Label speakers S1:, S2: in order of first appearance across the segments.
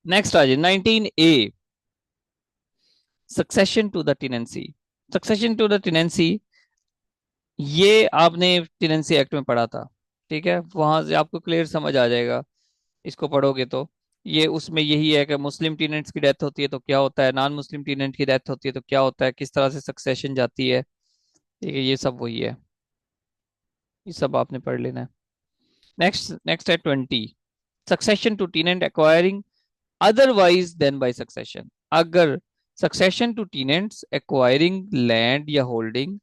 S1: Next आ जाए 19A, succession to the tenancy. Succession to the tenancy, ये आपने टेनेंसी एक्ट में पढ़ा था, ठीक है, वहां से आपको क्लियर समझ आ जाएगा इसको पढ़ोगे तो। ये उसमें यही है कि मुस्लिम टेनेंट्स की डेथ होती है तो क्या होता है, नॉन मुस्लिम टेनेंट की डेथ होती है तो क्या होता है, किस तरह से सक्सेशन जाती है, ठीक है, ये सब वही है, ये सब आपने पढ़ लेना है। नेक्स्ट नेक्स्ट है 20, succession to tenant acquiring otherwise then by succession. अगर succession to tenants acquiring land या holding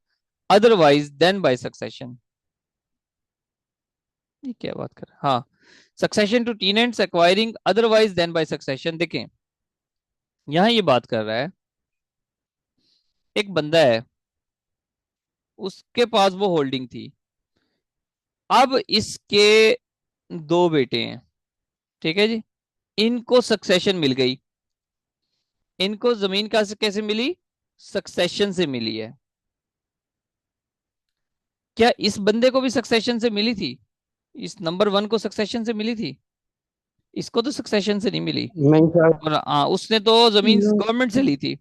S1: otherwise then by succession, ये क्या बात कर रहा है? हाँ, succession to tenants acquiring otherwise then by succession, देखें यहां ये बात कर रहा है, एक बंदा है, उसके पास वो होल्डिंग थी, अब इसके दो बेटे हैं, ठीक है जी, इनको सक्सेशन मिल गई, इनको जमीन का कैसे मिली, सक्सेशन से मिली है। क्या इस बंदे को भी सक्सेशन से मिली थी, इस नंबर वन को सक्सेशन से मिली थी? इसको तो सक्सेशन से नहीं मिली,
S2: नहीं सर।
S1: और हाँ उसने तो जमीन
S2: नो।
S1: गवर्नमेंट से ली थी।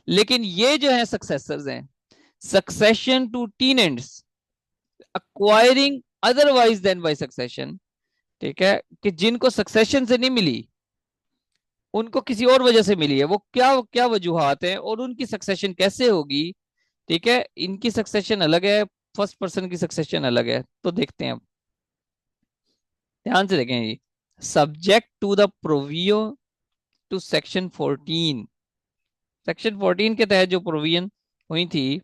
S1: लेकिन ये जो है सक्सेसर्स हैं, succession to tenants acquiring otherwise then by succession, ठीक है, कि जिनको सक्सेशन से नहीं मिली, उनको किसी और वजह से मिली है, वो क्या क्या वजूहात हैं और उनकी सक्सेशन कैसे होगी, ठीक है, इनकी सक्सेशन अलग है, फर्स्ट पर्सन की सक्सेशन अलग है, तो देखते हैं अब, ध्यान से देखें जी। Subject to the proviso to section 14, section 14 के तहत जो प्रोविजन हुई थी,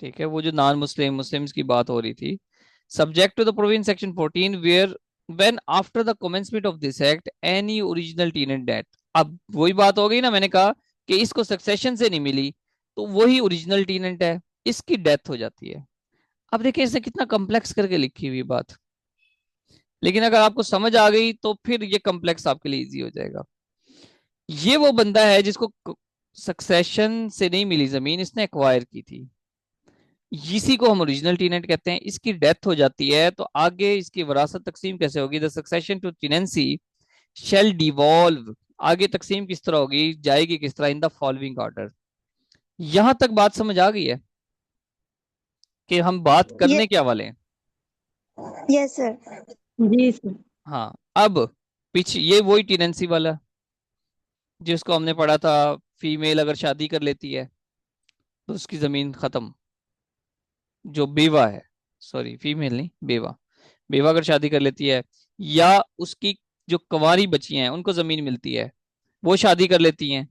S1: ठीक है, वो जो नॉन मुस्लिम मुस्लिम्स की बात हो रही थी, subject to the provision section 14 where when after the commencement of this act any original tenant death. अब वही बात हो गई ना, मैंने कहा कि इसको सक्सेशन से नहीं मिली, तो वही ओरिजिनल टेनेंट है, इसकी डेथ हो जाती है। अब देखिए इसने कितना कॉम्प्लेक्स करके लिखी हुई बात, लेकिन अगर आपको समझ आ गई तो फिर ये कॉम्प्लेक्स आपके लिए इजी हो जाएगा। ये वो बंदा है जिसको सक्सेशन से नहीं मिली जमीन, इसने एक्वायर की थी, इसी को हम ओरिजिनल टीनेंट कहते हैं। इसकी डेथ हो जाती है तो आगे इसकी वरासत तकसीम कैसे होगी, the succession to tenancy shall devolve, आगे तकसीम किस तरह होगी, जाएगी किस तरह, इन द फॉलोइंग ऑर्डर। यहां तक बात समझ आ गई है कि हम बात
S3: ये
S1: करने क्या वाले हैं?
S3: Yes sir.
S2: जी सर।
S1: हाँ, अब पीछे ये वही टीनेंसी वाला जिसको हमने पढ़ा था, फीमेल अगर शादी कर लेती है तो उसकी जमीन खत्म, जो बेवा है, सॉरी फीमेल नहीं बेवा, बेवा अगर शादी कर लेती है, या उसकी जो कुंवारी बच्चियां हैं उनको जमीन मिलती है, वो शादी कर लेती हैं,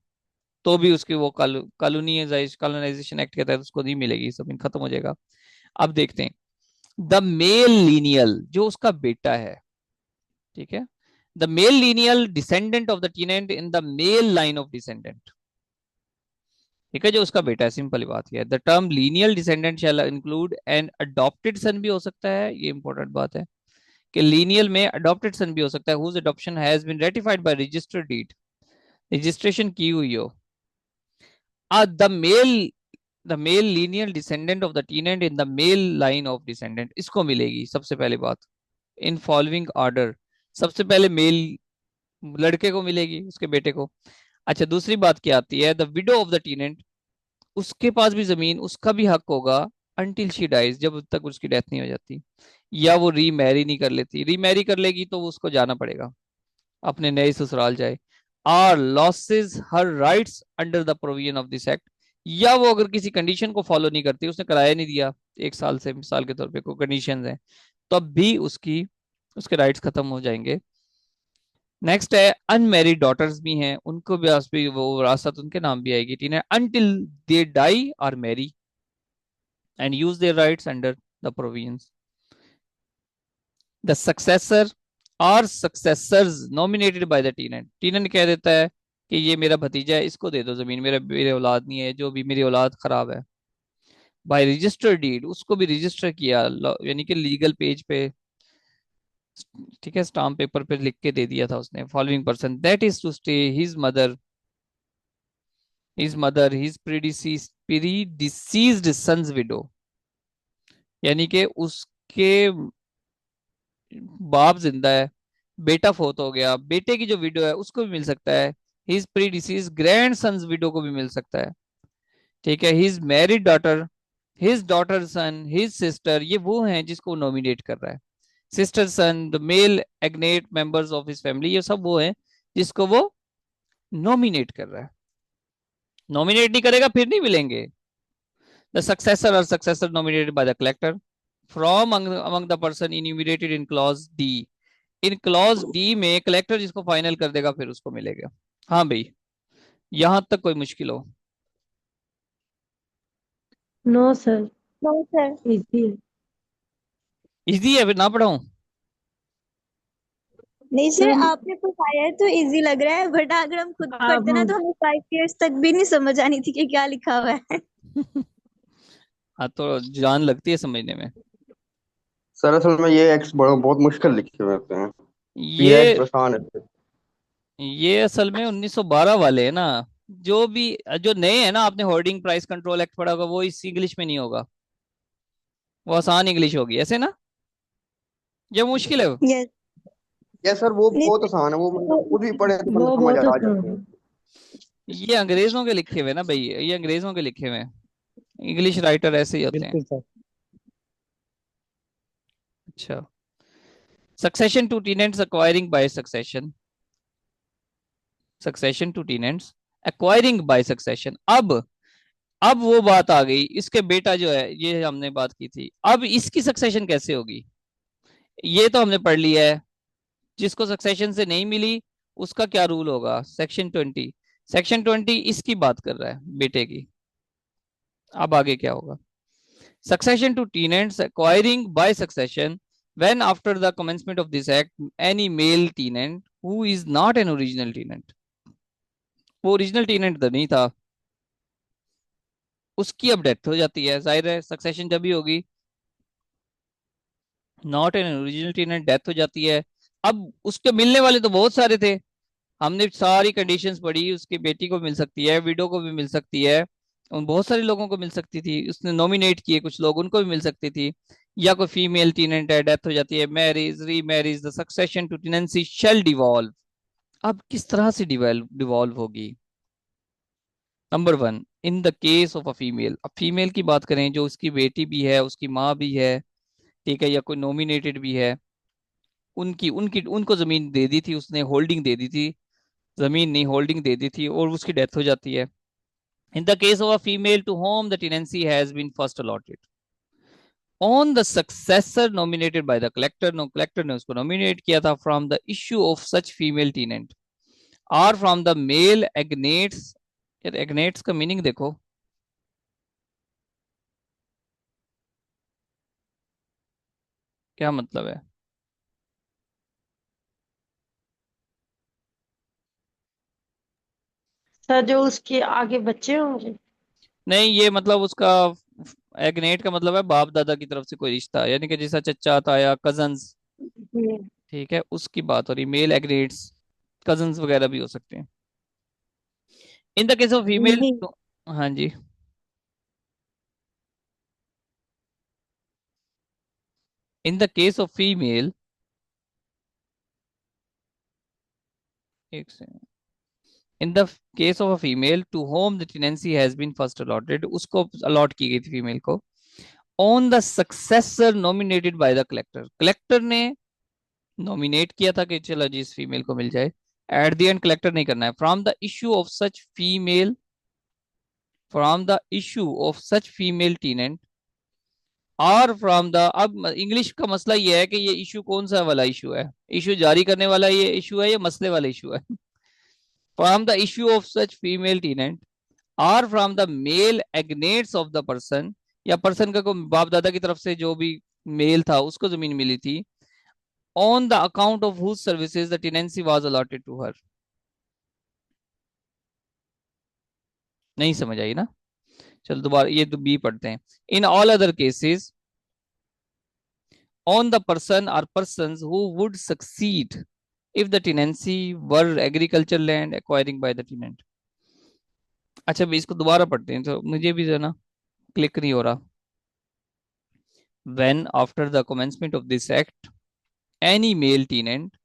S1: तो भी उसकी वो कॉलोनाइजेशन एक्ट के तहत उसको नहीं मिलेगी, जमीन खत्म हो जाएगा। अब देखते हैं द मेल लीनियल, जो उसका बेटा है, ठीक है, the male lineal descendant of the tenant in the male line of descendant, ठीक है, जो उसका बेटा है, सिंपल ही बात है। The term lineal descendant shall include an adopted son भी हो सकता है, ये इंपॉर्टेंट बात है कि लीनियल में अडॉप्टेड सन भी हो सकता है, whose adoption has been ratified by registered deed, registration की हुई हो। The male, the male lineal descendant of the tenant in the male line of descendant, इसको मिलेगी सबसे पहले बात, इन फॉलोइंग ऑर्डर, सबसे पहले मेल लड़के को मिलेगी, उसके बेटे को। अच्छा, दूसरी बात क्या आती है, द विडो ऑफ द टीनेंट, उसके पास भी जमीन, उसका भी हक होगा अनटिल शी डाइज, जब तक उसकी डेथ नहीं हो जाती, या वो रीमैरी नहीं कर लेती, रीमैरी कर लेगी तो उसको जाना पड़ेगा, अपने नए ससुराल जाए। R losses her rights under the provision of this act, या वो अगर किसी कंडीशन को फॉलो नहीं करती, उसने किराया नहीं दिया 1 साल से, मिसाल के तौर पे कोई कंडीशन है, तब भी उसकी उसके राइट्स खत्म हो जाएंगे। नेक्स्ट है अनमेरिड डॉटर्स भी हैं, उनको भी वो विरासत उनके नाम भी आएगी, टीन अनटिल दे डाई और marry and use their rights under the provisions. The successor और successors nominated by the tenant, tenant कह देता है कि ये मेरा भतीजा है, इसको दे दो जमीन, मेरे औलाद नहीं है, जो भी मेरी औलाद खराब है, बाय रजिस्टर डीड, उसको भी रजिस्टर किया, यानी कि लीगल पेज पे, ठीक है, स्टाम्प पेपर पे लिख के दे दिया था उसने, following person that is to say his mother, his predeceased son's widow, यानी कि उसके बाप जिंदा है, बेटा फोत हो गया, बेटे की जो विडो है उसको भी मिल सकता है। His predeceased grandson's widow को भी मिल सकता है। ठीक है, his married daughter, his daughter son, his sister, ये वो हैं जिसको नॉमिनेट कर रहा है। Sister son, the male agnate members of his family, ये सब वो हैं जिसको वो नॉमिनेट कर रहा है। नॉमिनेट नहीं करेगा फिर नहीं मिलेंगे। द सक्सेसर और successor nominated by the collector from among the person enumerated in clause D. In clause D में कलेक्टर जिसको फाइनल कर देगा फिर उसको मिलेगा। हाँ भाई, यहां तक कोई मुश्किल हो?
S2: No sir,
S3: no sir.
S2: Easy है।
S1: इजी है, फिर ना पढ़ाऊं?
S3: नहीं सर,
S2: सर
S3: आपने पढ़ाया है तो इजी लग रहा है, बट अगर हम खुद
S2: आप
S3: पढ़ते ना तो हमें 5 इयर्स तक भी नहीं समझ आनी थी कि क्या लिखा हुआ है।
S1: हाँ, तो जान लगती है समझने में।
S4: सर असल में ये एक्स बड़ा बहुत मुश्किल लिखे हुए होते हैं। पी एक्स
S1: ये
S4: आसान है।
S1: ये असल में 1912 वाले है ना। जो भी, जो नए है ना, आपने होर्डिंग प्राइस कंट्रोल एक्ट पढ़ा होगा, वो इस इंग्लिश में नहीं होगा, वो आसान इंग्लिश होगी ऐसे ना। ये मुश्किल है।
S3: यस।
S4: ये सर वो
S3: नहीं
S4: बहुत आसान है, वो
S3: वो
S4: मतलब खुद भी पढ़े तो बंदा
S2: वो
S4: समझ
S2: बहुत
S4: आ
S2: अच्छा
S4: जाते
S2: है।
S4: हैं।
S1: ये अंग्रेजों के लिखे हुए ना भाई, ये अंग्रेजों के लिखे हुए हैं। इंग्लिश राइटर ऐसे ही होते हैं।
S5: बिल्कुल सर।
S1: अच्छा, succession to tenants acquiring by succession. Succession to tenants acquiring by succession. अब वो बात आ गई, इसके बेटा जो है, ये हमने बात की थी, अब इसकी सक्सेशन कैसे होगी? ये तो हमने पढ़ लिया है। जिसको सक्सेशन से नहीं मिली उसका क्या रूल होगा, सेक्शन 20। सेक्शन 20 इसकी बात कर रहा है, बेटे की। अब आगे क्या होगा? Succession to tenants acquiring by succession when after the commencement of this act any male tenant who is not an original tenant, वो ओरिजिनल टेनेंट तो नहीं था, उसकी अब डेथ हो जाती है, जाहिर है सक्सेशन जब भी होगी, not an original tenant, death हो जाती है। अब उसके मिलने वाले तो बहुत सारे थे, हमने सारी कंडीशंस पढ़ी, उसकी बेटी को मिल सकती है, विडो को भी मिल सकती है, उन बहुत सारे लोगों को मिल सकती थी, उसने नॉमिनेट किए कुछ लोग, उनको भी मिल सकती थी। या कोई फीमेल टीनेंट है, डेथ हो जाती है, marriage remarriage, the succession to tenancy shall devolve. अब किस तरह से डिवॉल्व होगी? Number 1, in the case of a female. अब फीमेल की बात करें जो उसकी बेटी भी है, उसकी माँ भी है, ठीक है, या कोई नॉमिनेटेड भी है, उनकी उनकी उनको जमीन दे दी थी उसने, होल्डिंग दे दी थी, जमीन नहीं होल्डिंग दे दी थी, और उसकी डेथ हो जाती है। In the case of a female to whom the tenancy has been first allotted on the successor nominated by the collector, no collector ने उसको नॉमिनेट किया था, from the issue of such female tenant और from the male agnates. यार agnates का meaning देखो, क्या मतलब है?
S2: सर जो उसके आगे बच्चे होंगे।
S1: नहीं, ये मतलब उसका एग्नेट का मतलब है बाप दादा की तरफ से कोई रिश्ता, यानी कि जैसा चचा ताया कजन्स,
S2: हम्म,
S1: ठीक है, उसकी बात हो रही, मेल एग्नेट्स, कजन्स वगैरह भी हो सकते हैं। In the case of female
S3: नहीं।
S1: तो, हाँ जी, in the case of female, एक से, in the case of a female to whom the tenancy has been first allotted, उसको अलॉट की गई थी फीमेल को, on the successor nominated by the collector, collector ने नॉमिनेट किया था कि चलो जी इस फीमेल को मिल जाए, एट द एंड कलेक्टर नहीं करना है, from the issue of such female, from the issue of such female tenant और फ्रॉम द, अब इंग्लिश का मसला ये है कि ये इशू कौन सा वाला इशू है, इशू जारी करने वाला ये इशू है या मसले वाला इशू है? From the issue of such female tenant और from the male agnates of the person, या पर्सन का को बाप दादा की तरफ से जो भी मेल था उसको जमीन मिली थी, on the account of whose services the tenancy was allotted to her. नहीं समझ आई ना? चलो दोबारा ये तो बी पढ़ते हैं। In all other cases on the person or persons who would succeed if the tenancy were agricultural land acquiring by the tenant। अच्छा भी इसको दोबारा पढ़ते हैं, तो मुझे भी जो है ना क्लिक नहीं हो रहा। when after the commencement of this act any male tenant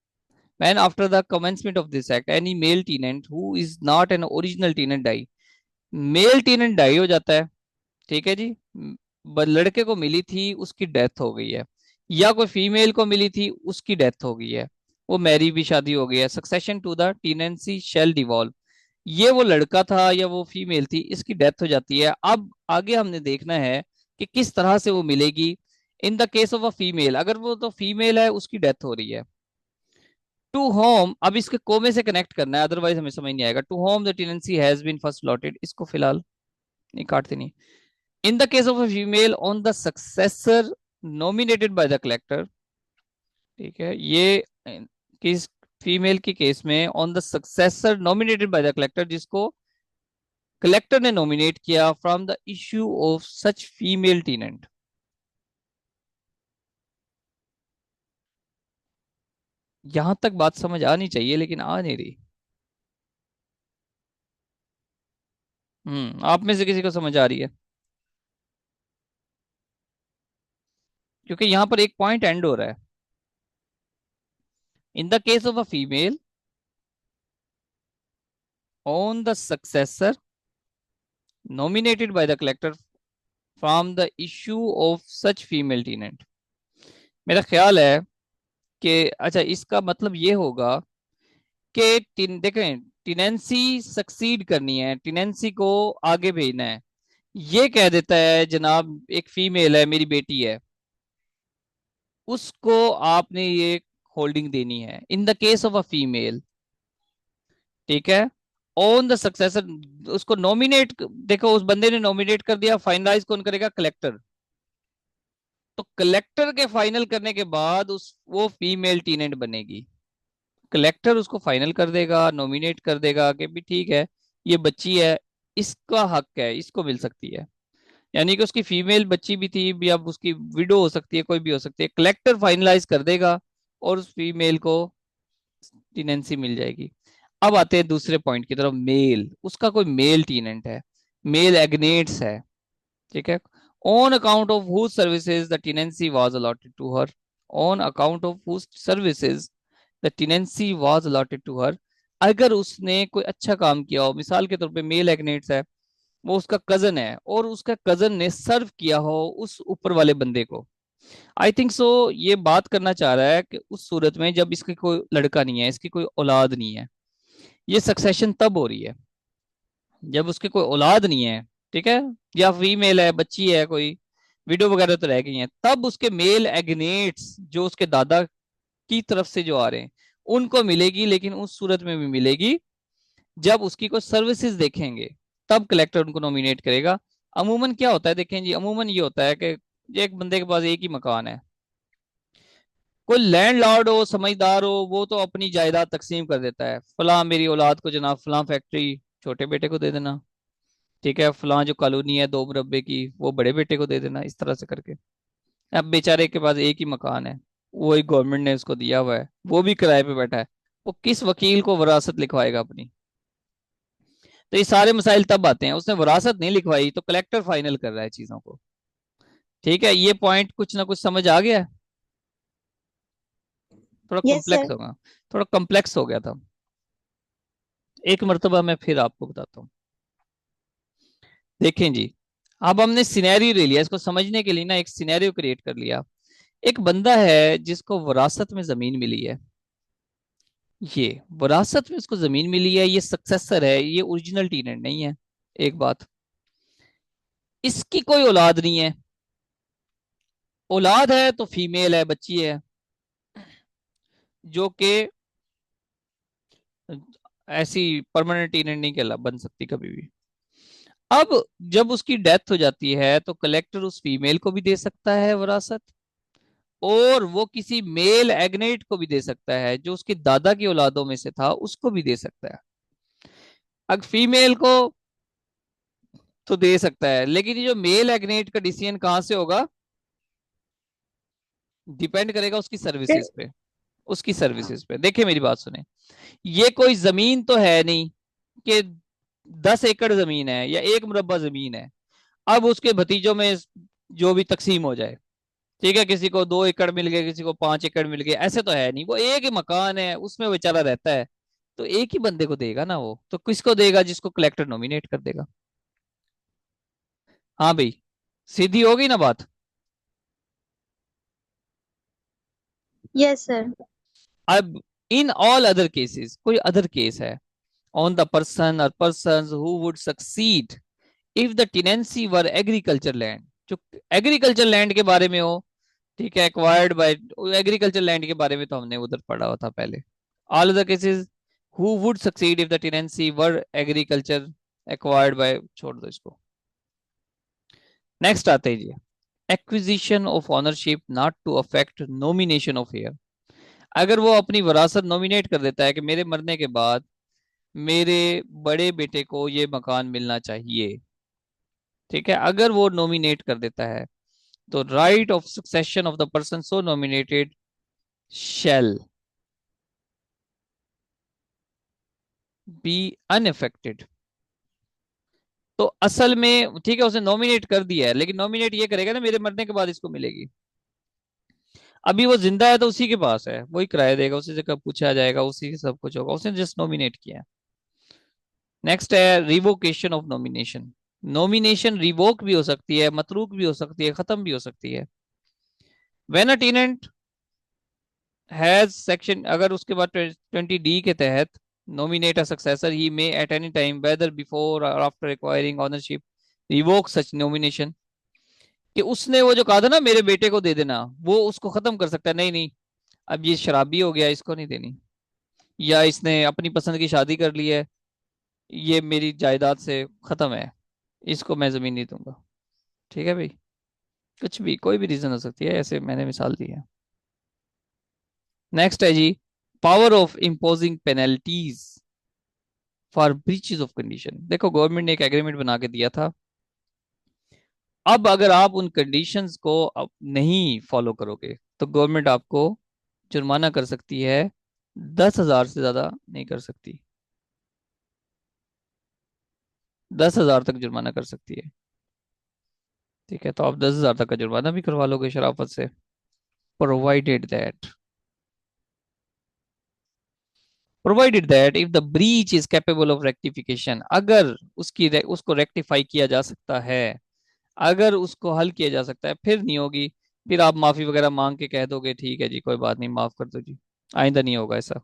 S1: When after the commencement of this act any male tenant who is not an original tenant die, male tenant die हो जाता है, ठीक है जी, लड़के को मिली थी उसकी डेथ हो गई है, या कोई फीमेल को मिली थी उसकी डेथ हो गई है, वो मैरी भी शादी हो गई है, succession to the tenancy shall devolve, ये वो लड़का था या वो फीमेल थी, इसकी डेथ हो जाती है। अब आगे हमने देखना है कि किस तरह से वो मिलेगी। इन the case of a female, अगर वो तो फीमेल है उसकी डेथ हो रही है, टू होम, अब इसके कोमे से कनेक्ट करना है अदरवाइज हमें समझ नहीं आएगा। To whom the tenancy has been first allotted, इसको फिलहाल नहीं काटते नहीं। In the case of a female on the successor nominated by the collector, ठीक है, ये किस फीमेल के केस में on the successor nominated by the collector, जिसको कलेक्टर ने नॉमिनेट किया from the issue of such female tenant. यहां तक बात समझ आनी चाहिए लेकिन आ नहीं रही। आप में से किसी को समझ आ रही है? क्योंकि यहां पर एक पॉइंट एंड हो रहा है। In the case of a female on the successor nominated by the collector from the issue of such female tenant, मेरा ख्याल है कि अच्छा इसका मतलब ये होगा कि देखें टिनेंसी सक्सीड करनी है, टिनेंसी को आगे भेजना है, ये कह देता है जनाब एक फीमेल है मेरी बेटी है, उसको आपने ये होल्डिंग देनी है in the case of a female, ठीक है, ऑन द सक्सेसर, उसको नॉमिनेट, देखो उस बंदे ने नॉमिनेट कर दिया, फाइनलाइज कौन करेगा? कलेक्टर। तो कलेक्टर के फाइनल करने के बाद उस वो फीमेल टीनेंट बनेगी, कलेक्टर उसको फाइनल कर देगा, नॉमिनेट कर देगा कि भी ठीक है ये बच्ची है, इसका हक है, इसको मिल सकती है, यानी कि उसकी फीमेल बच्ची भी थी भी, अब उसकी विडो हो सकती है, कोई भी हो सकती है, कलेक्टर फाइनलाइज कर देगा और उस फीमेल को टीनेंसी मिल जाएगी। अब आते हैं दूसरे पॉइंट की तरफ, मेल, उसका कोई मेल टीनेंट है, मेल एग्नेट्स है, ठीक है, on account of whose services the tenancy was allotted to her, on account of whose services the tenancy was allotted to her, अगर उसने कोई अच्छा काम किया हो, मिसाल के तौर पे मेल एग्नेट्स है, वो उसका कजन है और उसका कजन ने सर्व किया हो उस ऊपर वाले बंदे को, आई थिंक सो ये बात करना चाह रहा है कि उस सूरत में जब इसकी कोई लड़का नहीं है, इसकी कोई औलाद नहीं है, ये सक्सेशन तब हो रही है जब उसके कोई औलाद नहीं है, ठीक है, या फीमेल है, बच्ची है, कोई विडो वगैरह तो रह गई है, तब उसके मेल एग्नेट्स जो उसके दादा की तरफ से जो आ रहे हैं उनको मिलेगी, लेकिन उस सूरत में भी मिलेगी जब उसकी कोई सर्विसेज देखेंगे, तब कलेक्टर उनको नॉमिनेट करेगा। अमूमन क्या होता है देखें जी, अमूमन ये होता है कि एक बंदे के पास एक ही मकान है, कोई लैंडलॉर्ड हो, समझदार हो, वो तो अपनी जायदाद तकसीम कर देता है, फलां मेरी औलाद को जनाब फलां फैक्ट्री छोटे बेटे को दे देना, ठीक है, फलां जो कॉलोनी है 2 मुरब्बे की वो बड़े बेटे को दे देना, इस तरह से करके। अब बेचारे के पास एक ही मकान है, वो ही गवर्नमेंट ने उसको दिया हुआ है, वो भी किराए पे बैठा है, वो किस वकील को वरासत लिखवाएगा अपनी? तो ये सारे मसाइल तब आते हैं, उसने वरासत नहीं लिखवाई तो कलेक्टर फाइनल कर रहा है चीजों को, ठीक है, ये पॉइंट कुछ ना कुछ समझ आ गया है? थोड़ा
S3: यस
S1: कॉम्प्लेक्स
S3: सर।
S1: होगा, थोड़ा कॉम्प्लेक्स हो गया था, एक मर्तबा मैं फिर आपको बताता हूँ। देखें जी, अब हमने सिनेरियो ले लिया, इसको समझने के लिए ना एक सिनेरियो क्रिएट कर लिया। एक बंदा है जिसको विरासत में जमीन मिली है, ये विरासत में उसको जमीन मिली है, ये सक्सेसर है, ये ओरिजिनल टीनेंट नहीं है, एक बात, इसकी कोई औलाद नहीं है, औलाद है तो फीमेल है, बच्ची है, जो कि ऐसी परमानेंट टीनेंट नहीं कहला बन सकती कभी भी। अब जब उसकी डेथ हो जाती है तो कलेक्टर उस फीमेल को भी दे सकता है विरासत, और वो किसी मेल एग्नेट को भी दे सकता है जो उसके दादा की औलादों में से था, उसको भी दे सकता है। अब फीमेल को तो दे सकता है, लेकिन ये जो मेल एग्नेट का डिसीजन कहां से होगा, डिपेंड करेगा उसकी
S3: सर
S1: सर्विसेज पे, उसकी सर्विसेज पे। देखिए मेरी बात सुने, ये कोई जमीन तो है नहीं कि 10 एकड़ जमीन है या 1 मुरब्बा जमीन है, अब उसके भतीजों में जो भी तकसीम हो जाए, ठीक है, किसी को 2 एकड़ मिल गए, किसी को 5 एकड़ मिल गए, ऐसे तो है नहीं, वो एक ही मकान है उसमें बेचारा रहता है, तो एक ही बंदे को देगा ना, वो तो किसको देगा? जिसको कलेक्टर नॉमिनेट कर देगा। हाँ भाई, सीधी हो गई ना बात।
S3: Yes sir.
S1: अब इन ऑल अदर केसेस, कोई अदर केस है, ऑन द पर्सन और person who would succeed if the tenancy were agriculture land, जो एग्रीकल्चर लैंड के बारे में हो, ठीक है, एक्वायर्ड बाय, एग्रीकल्चर लैंड के बारे में तो हमने उधर पढ़ा हुआ था पहले। All the cases who would succeed if the tenancy were agriculture acquired by, छोड़ दो इसको। नेक्स्ट आते हैं जी, acquisition of ownership not to affect nomination of heir. अगर वो अपनी विरासत नॉमिनेट कर देता है कि मेरे मरने के बाद मेरे बड़े बेटे को ये मकान मिलना चाहिए, ठीक है, अगर वो नॉमिनेट कर देता है, तो right of succession of the person so nominated shall be unaffected. तो असल में ठीक है, उसने नॉमिनेट कर दिया है, लेकिन नॉमिनेट ये करेगा ना मेरे मरने के बाद इसको मिलेगी। अभी वो जिंदा है तो उसी के पास है, वही किराया देगा, उसी से कब पूछा जाएगा, उसी से सब कुछ होगा, उसने जस्ट नॉमिनेट किया है। नेक्स्ट है revocation of nomination. Nomination revoke भी हो सकती है, मतरूक भी हो सकती है, खत्म भी हो सकती है। When a tenant has section, अगर उसके बाद 20D के तहत nominate a successor, he may at any time whether before or after acquiring ownership revoke such nomination, कि उसने वो जो कहा था ना मेरे बेटे को दे देना, वो उसको खत्म कर सकता है, नहीं नहीं अब ये शराबी हो गया, इसको नहीं देनी, या इसने अपनी पसंद की शादी कर ली है, ये मेरी जायदाद से खत्म है, इसको मैं जमीन नहीं दूंगा। ठीक है भाई, कुछ भी, कोई भी रीजन हो सकती है, ऐसे मैंने मिसाल दी है। नेक्स्ट है जी, power of imposing penalties for breaches of condition. देखो गवर्नमेंट ने एक एग्रीमेंट बना के दिया था, अब अगर आप उन कंडीशंस को अब नहीं फॉलो करोगे तो गवर्नमेंट आपको जुर्माना कर सकती है, 10,000 से ज्यादा नहीं कर सकती, 10,000 तक जुर्माना कर सकती है। ठीक है, तो आप 10,000 तक का जुर्माना भी करवा लोगे शराफत से, provided that, provided that if the breach is capable of rectification, अगर उसको रेक्टिफाई किया जा सकता है, अगर उसको हल किया जा सकता है, फिर नहीं होगी, फिर आप माफी वगैरह मांग के कह दोगे ठीक है जी कोई बात नहीं माफ कर दो जी, आइंदा नहीं होगा ऐसा।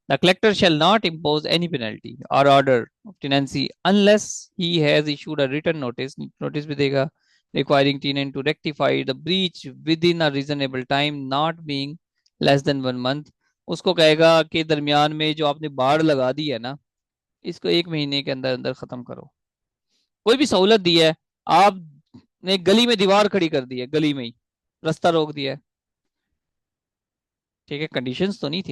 S1: The collector shall not impose any penalty or order of tenancy unless he has issued a written notice, notice भी देगा, requiring tenant to rectify the breach within a reasonable time not being less than 1 month। उसको कहेगा कि दरमियान में जो आपने बाड़ लगा दी है ना, इसको 1 महीने के अंदर अंदर खत्म करो। कोई भी सहूलत दी है, आपने गली में दीवार खड़ी कर दी है, गली में ही रास्ता रोक दिया है, ठीक है, कंडीशंस तो नहीं थी